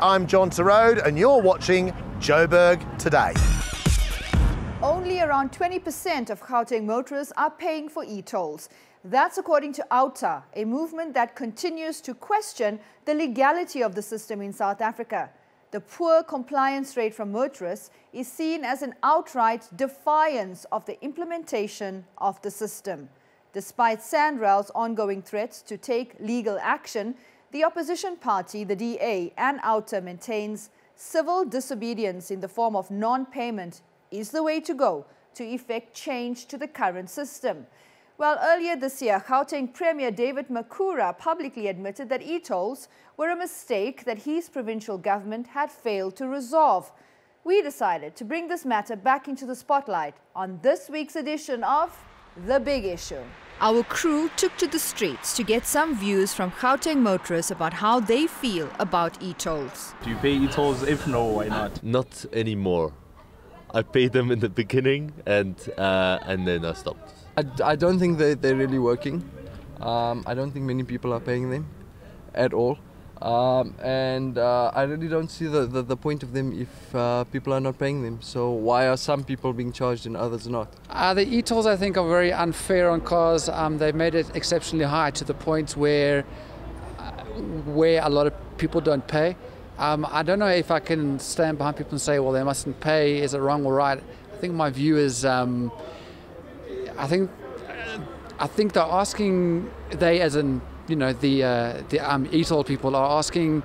I'm John Terode and you're watching Joburg Today. Only around 20% of Gauteng motorists are paying for e-tolls. That's according to OUTA, a movement that continues to question the legality of the system in South Africa. The poor compliance rate from motorists is seen as an outright defiance of the implementation of the system. Despite SANRAL's ongoing threats to take legal action, the opposition party, the DA, and OUTA maintains civil disobedience in the form of non-payment is the way to go to effect change to the current system. Well, earlier this year, Gauteng Premier David Makhura publicly admitted that e-tolls were a mistake that his provincial government had failed to resolve. We decided to bring this matter back into the spotlight on this week's edition of The Big Issue. Our crew took to the streets to get some views from Gauteng motorists about how they feel about e-tolls. Do you pay e-tolls? If no, why not? Not anymore. I paid them in the beginning and then I stopped. I don't think they're really working. I don't think many people are paying them at all. I really don't see the point of them if people are not paying them. So why are some people being charged and others not? The e-tolls, I think, are very unfair on cars. They've made it exceptionally high to the point where a lot of people don't pay. I don't know if I can stand behind people and say, well, they mustn't pay. Is it wrong or right? I think my view is, I think they're asking, as in, you know, the e-toll people are asking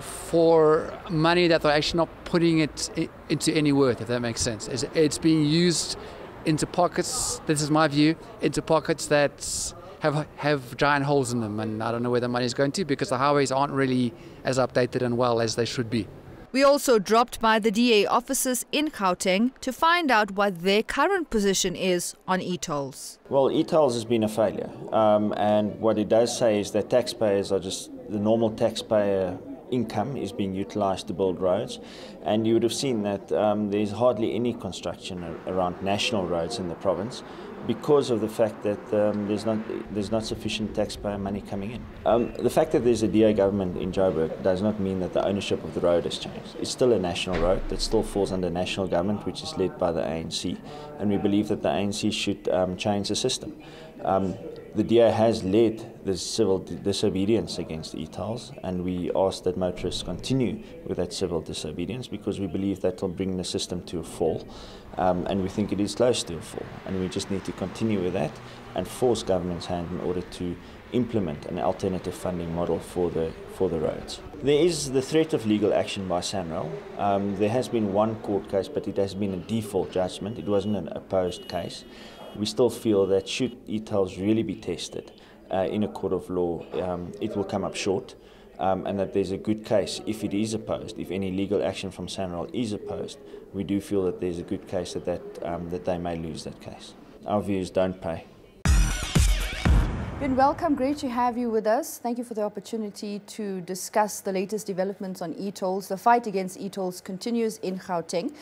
for money that they're actually not putting it into any worth, if that makes sense. It's being used into pockets, this is my view, into pockets that have giant holes in them, and I don't know where the money is going to because the highways aren't really as updated and well as they should be. We also dropped by the DA offices in Gauteng to find out what their current position is on e-tolls. Well, e-tolls has been a failure, and what it does say is that taxpayers are just, the normal taxpayer income is being utilised to build roads, and you would have seen that there's hardly any construction around national roads in the province because of the fact that there's not sufficient taxpayer money coming in. The fact that there's a DA government in Joburg does not mean that the ownership of the road has changed. It's still a national road that still falls under national government, which is led by the ANC, and we believe that the ANC should change the system. The DA has led the civil disobedience against e-tolls, and we ask that motorists continue with that civil disobedience because we believe that will bring the system to a fall, and we think it is close to a fall, and we just need to continue with that and force government's hand in order to implement an alternative funding model for the roads. There is the threat of legal action by SANRAL. There has been one court case, but it has been a default judgment. It wasn't an opposed case. We still feel that should e-tolls really be tested in a court of law, it will come up short, and that there's a good case if it is opposed. If any legal action from SANRAL is opposed, we do feel that there's a good case that they may lose that case. Our view is don't pay. Ben, welcome. Great to have you with us. Thank you for the opportunity to discuss the latest developments on e-tolls. The fight against e-tolls continues in Gauteng.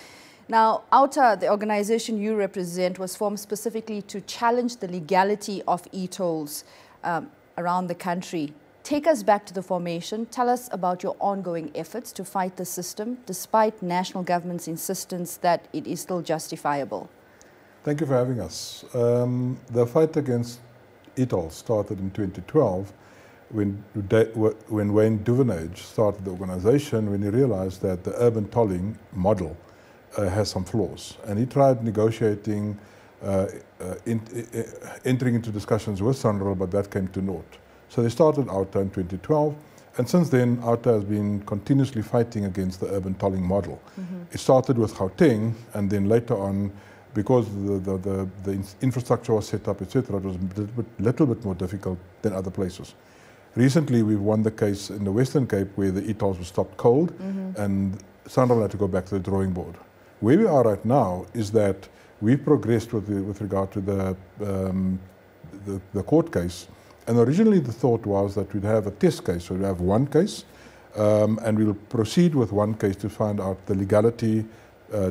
Now, OUTA, the organization you represent, was formed specifically to challenge the legality of e-tolls around the country. Take us back to the formation. Tell us about your ongoing efforts to fight the system, despite national government's insistence that it is still justifiable. Thank you for having us. The fight against e-tolls started in 2012 when Wayne Duvenage started the organization, when he realized that the urban tolling model has some flaws, and he tried negotiating, entering into discussions with SANRAL, but that came to naught. So they started OUTA in 2012, and since then OUTA has been continuously fighting against the urban tolling model. It started with Gauteng, and then later on, because the infrastructure was set up, etc., it was a little bit more difficult than other places. Recently, we've won the case in the Western Cape where the e-tolls were stopped cold, and SANRAL had to go back to the drawing board. Where we are right now is that we've progressed with regard to the court case, and originally the thought was that we'd have a test case, so we'd have one case, and we'll proceed with one case to find out the legality,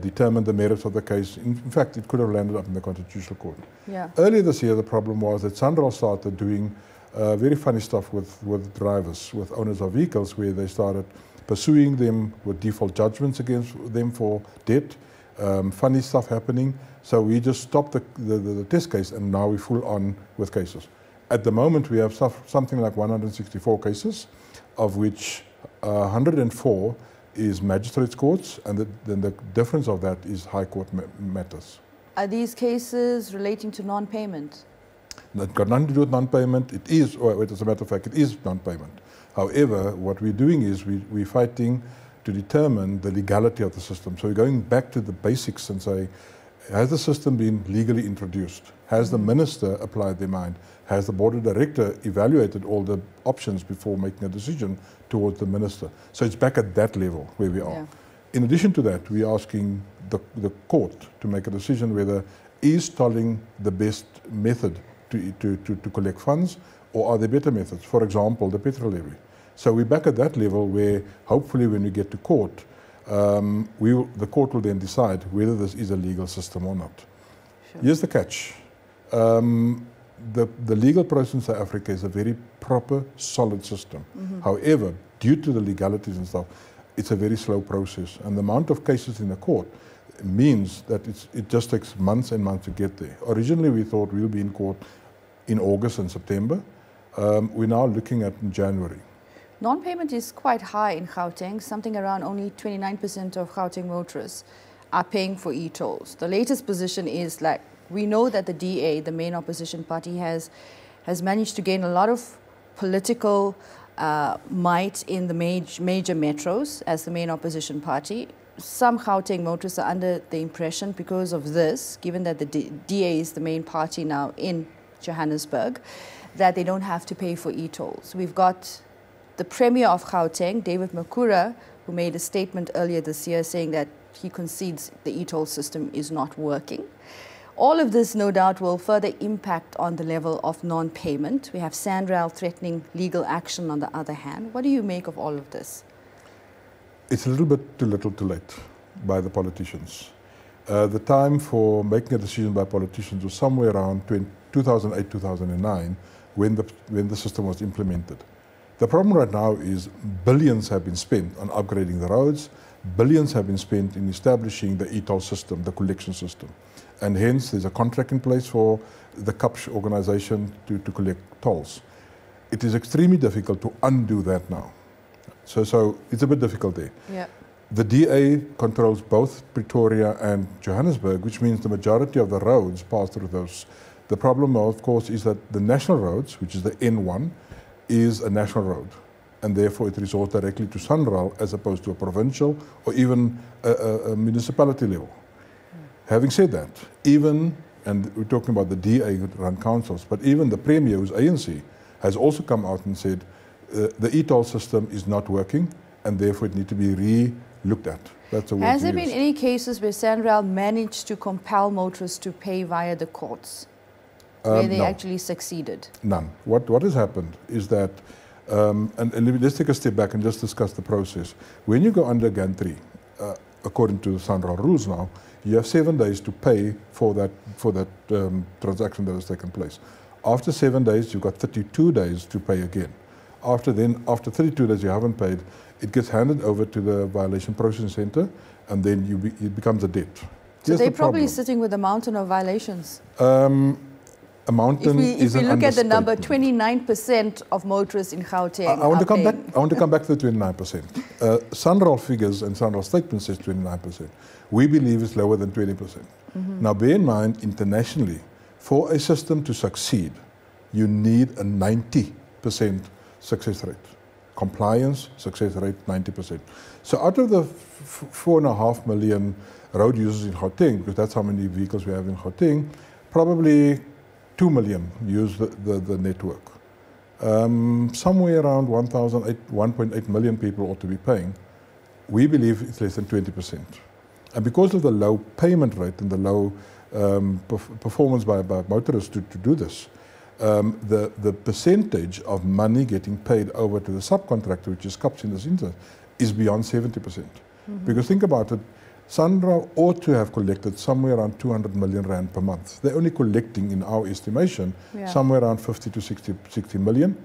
determine the merits of the case. In fact, it could have landed up in the Constitutional Court. Yeah. Earlier this year, the problem was that SANRAL started doing very funny stuff with drivers, with owners of vehicles, where they started pursuing them with default judgments against them for debt. Funny stuff happening. So we just stopped the test case, and now we're full on with cases. At the moment, we have something like 164 cases, of which 104 is magistrates' courts, and then the difference of that is high court matters. Are these cases relating to non-payment? That got nothing to do with non-payment. It is, or as a matter of fact, it is non-payment. However, what we're doing is we're fighting to determine the legality of the system. So we're going back to the basics and say, has the system been legally introduced? Has the minister applied their mind? Has the board of director evaluated all the options before making a decision towards the minister? So it's back at that level where we are. Yeah. In addition to that, we're asking the court to make a decision whether is tolling the best method to collect funds, or are there better methods? For example, the petrol levy. So we're back at that level where hopefully when we get to court, the court will then decide whether this is a legal system or not. Sure. Here's the catch. The legal process in South Africa is a very proper, solid system. However, due to the legalities and stuff, it's a very slow process. And the amount of cases in the court means that it just takes months and months to get there. Originally, we thought we'll be in court in August and September. We're now looking at January. Non-payment is quite high in Gauteng. Something around only 29% of Gauteng motorists are paying for e-tolls. The latest position is like, we know that the DA, the main opposition party, has managed to gain a lot of political might in the major metros as the main opposition party. Some Gauteng motorists are under the impression, because of this, given that the DA is the main party now in Johannesburg, that they don't have to pay for e-tolls. We've got the Premier of Gauteng, David Makura, who made a statement earlier this year saying that he concedes the e-toll system is not working. All of this, no doubt, will further impact on the level of non-payment. We have SANRAL threatening legal action on the other hand. What do you make of all of this? It's a little bit too little too late by the politicians. The time for making a decision by politicians was somewhere around 2008, 2009, when the system was implemented. The problem right now is billions have been spent on upgrading the roads, billions have been spent in establishing the e-toll system, the collection system. And hence there's a contract in place for the CAPS organization to collect tolls. It is extremely difficult to undo that now. So it's a bit difficult there. Yeah. The DA controls both Pretoria and Johannesburg, which means the majority of the roads pass through those. The problem, of course, is that the national roads, which is the N1, is a national road, and therefore it resorts directly to SANRAL as opposed to a provincial or even a municipality level. Having said that, and we're talking about the DA-run councils, but even the Premier, who's ANC, has also come out and said the e-toll system is not working, and therefore it needs to be re-looked at. That's the word. Has there been any cases where SANRAL managed to compel motorists to pay via the courts? Where they actually succeeded? None. What has happened is that, and let's take a step back and just discuss the process. When you go under gantry, according to the SANRAL rules now, you have 7 days to pay for that transaction that has taken place. After 7 days, you've got 32 days to pay again. After 32 days you haven't paid, it gets handed over to the violation processing center, and then it becomes a debt. So they're probably sitting with a mountain of violations. A mountain if we look at the number, 29% of motorists in Gauteng I want to come back to the 29%. SANRAL figures and SANRAL statement says 29%. We believe it's lower than 20%. Now bear in mind, internationally, for a system to succeed, you need a 90% success rate. Compliance, success rate, 90%. So out of the 4.5 million road users in Gauteng, because that's how many vehicles we have in Gauteng, probably 2 million use the network. Somewhere around 1.8 million people ought to be paying. We believe it's less than 20%. And because of the low payment rate and the low performance by motorists to do this, the percentage of money getting paid over to the subcontractor, which is CAPS in this instance, is beyond 70%. Because think about it, SANRAL ought to have collected somewhere around 200 million rand per month. They're only collecting, in our estimation, somewhere around 50 to 60 million,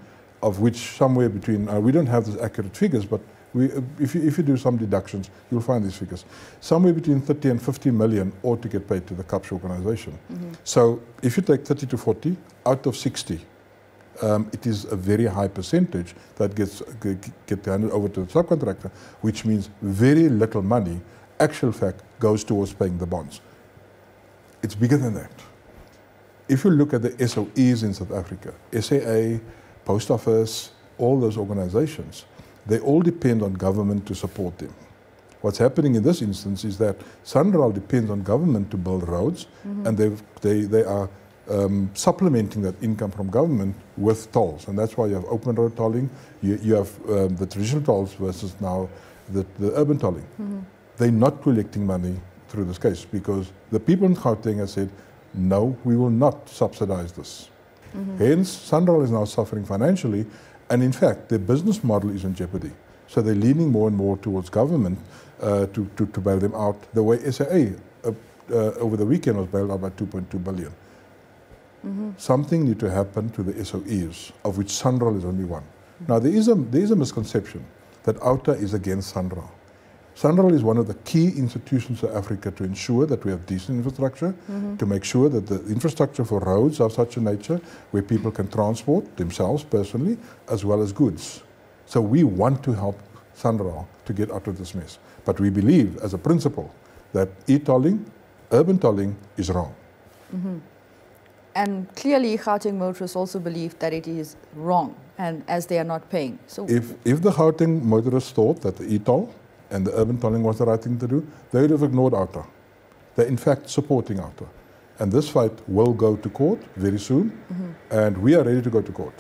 of which somewhere between, we don't have the accurate figures, but if you do some deductions, you'll find these figures. Somewhere between 30 and 50 million ought to get paid to the CAPS organization. So if you take 30 to 40 out of 60, it is a very high percentage that gets handed over to the subcontractor, which means very little money, actual fact, goes towards paying the bonds. It's bigger than that. If you look at the SOEs in South Africa, SAA, Post Office, all those organizations, they all depend on government to support them. What's happening in this instance is that SANRAL depends on government to build roads, and they are supplementing that income from government with tolls, and that's why you have open road tolling, you have the traditional tolls versus now the urban tolling. They're not collecting money through this case because the people in Gauteng have said, no, we will not subsidize this. Hence, SANRAL is now suffering financially, and in fact, their business model is in jeopardy. So they're leaning more and more towards government to bail them out, the way SAA over the weekend was bailed out by 2.2 billion. Something needs to happen to the SOEs, of which SANRAL is only one. Now, there is a misconception that OUTA is against SANRAL. SANRAL is one of the key institutions of Africa to ensure that we have decent infrastructure, to make sure that the infrastructure for roads are of such a nature where people can transport themselves personally as well as goods. So we want to help SANRAL to get out of this mess. But we believe as a principle that e-tolling, urban tolling is wrong. And clearly Gauteng motorists also believe that it is wrong, and as they are not paying. So if the Gauteng motorists thought that the e-toll and the urban tolling was the right thing to do, they would have ignored OUTA. They're in fact supporting OUTA. And this fight will go to court very soon, and we are ready to go to court.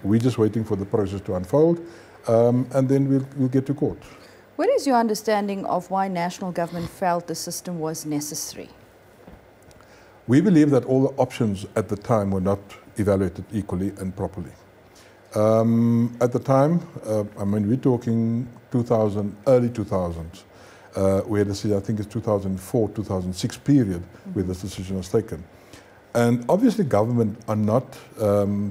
We're just waiting for the process to unfold, and then we'll get to court. what is your understanding of why national government felt the system was necessary? We believe that all the options at the time were not evaluated equally and properly. At the time, I mean, we're talking 2000, early 2000s, where this is, I think it's 2004, 2006 period where this decision was taken. And obviously government are not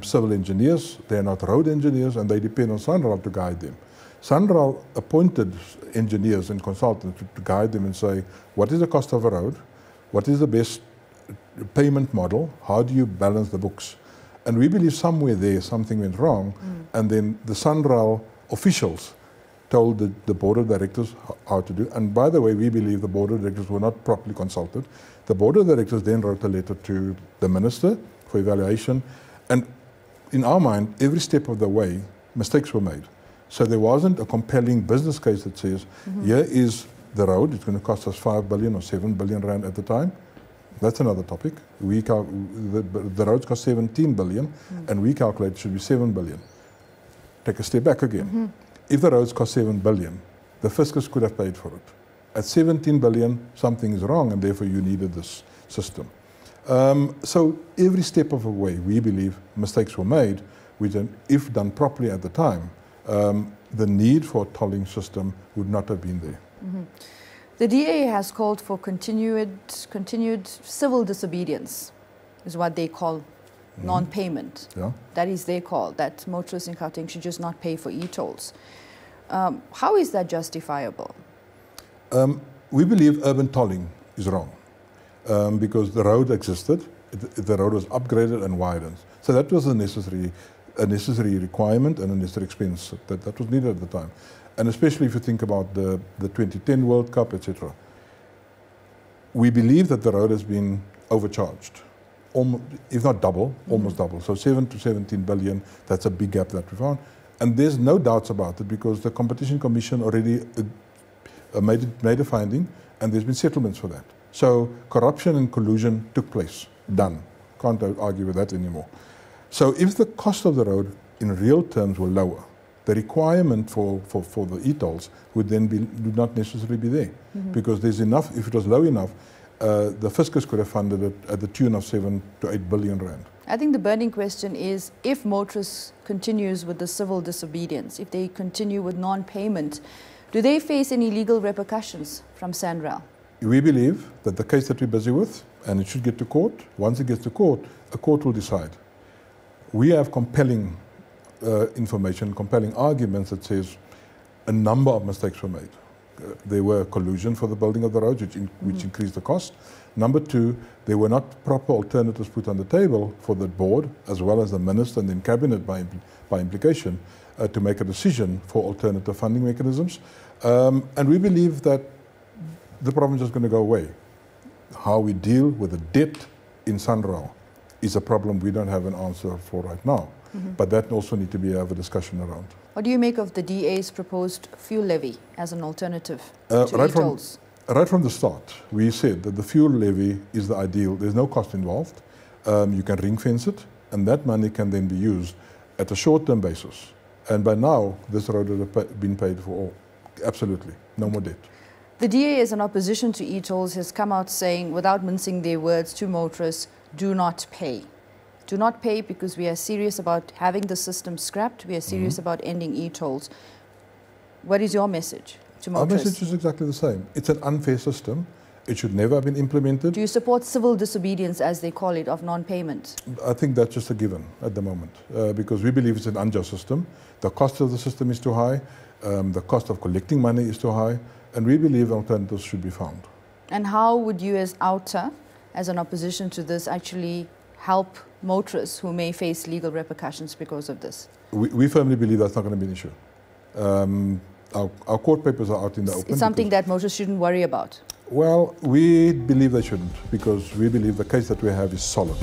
civil engineers, they're not road engineers, and they depend on SANRAL to guide them. SANRAL appointed engineers and consultants to guide them and say, what is the cost of a road? What is the best payment model? How do you balance the books? And we believe somewhere there something went wrong, and then the SANRAL officials told the board of directors how to do. And by the way, we believe the board of directors were not properly consulted. The board of directors then wrote a letter to the minister for evaluation, and in our mind, every step of the way, mistakes were made. So there wasn't a compelling business case that says, here is the road, it's going to cost us 5 billion or 7 billion rand at the time. That's another topic. The roads cost 17 billion, and we calculate it should be 7 billion. Take a step back again. If the roads cost 7 billion, the fiscus could have paid for it. At 17 billion, something is wrong, and therefore you needed this system. So every step of the way, we believe mistakes were made, which then, if done properly at the time, the need for a tolling system would not have been there. The DA has called for continued civil disobedience, is what they call non-payment. Yeah. That is their call, that motorists in Gauteng should just not pay for e-tolls. How is that justifiable? We believe urban tolling is wrong because the road existed, the road was upgraded and widened. So that was a necessary requirement and a necessary expense that was needed at the time. And especially if you think about the 2010 World Cup, etc. We believe that the road has been overcharged, if not double, almost double. So 7 to 17 billion, that's a big gap that we found. And there's no doubts about it because the Competition Commission already made a finding, and there's been settlements for that. So corruption and collusion took place, done. Can't argue with that anymore. So if the cost of the road in real terms were lower, the requirement for the e-tolls would not necessarily be there, because there's enough. If it was low enough, the fiscus could have funded it at the tune of 7 to 8 billion rand. I think the burning question is, if motorists continues with the civil disobedience, if they continue with non-payment, Do they face any legal repercussions from SANRAL? We believe that the case that we're busy with, and it should get to court, once it gets to court, a court will decide. We have compelling information, compelling arguments that says a number of mistakes were made. There were collusion for the building of the roads, which increased the cost. Number two, there were not proper alternatives put on the table for the board, as well as the minister and then cabinet by implication, to make a decision for alternative funding mechanisms. And we believe that the problem is just going to go away. How we deal with the debt in SANRAL is a problem we don't have an answer for right now. But that also need to have a discussion around. What do you make of the DA's proposed fuel levy as an alternative to e-tolls? Right from the start, we said that the fuel levy is the ideal. There's no cost involved. You can ring fence it, and that money can then be used at a short-term basis. And by now, this road has been paid for all. Absolutely, no more debt. The DA, as an opposition to e-tolls, has come out saying, without mincing their words, to motorists, do not pay. Do not pay because we are serious about having the system scrapped. We are serious about ending e-tolls. What is your message to motorists? Our message is exactly the same. It's an unfair system. It should never have been implemented. Do you support civil disobedience, as they call it, of non-payment? I think that's just a given at the moment because we believe it's an unjust system. The cost of the system is too high. The cost of collecting money is too high. And we believe alternatives should be found. And how would you, as OUTA, as an opposition to this, actually help motorists who may face legal repercussions because of this? We firmly believe that's not going to be an issue. Our court papers are out in the open. It's something that motorists shouldn't worry about? Well, we believe they shouldn't because we believe the case that we have is solid.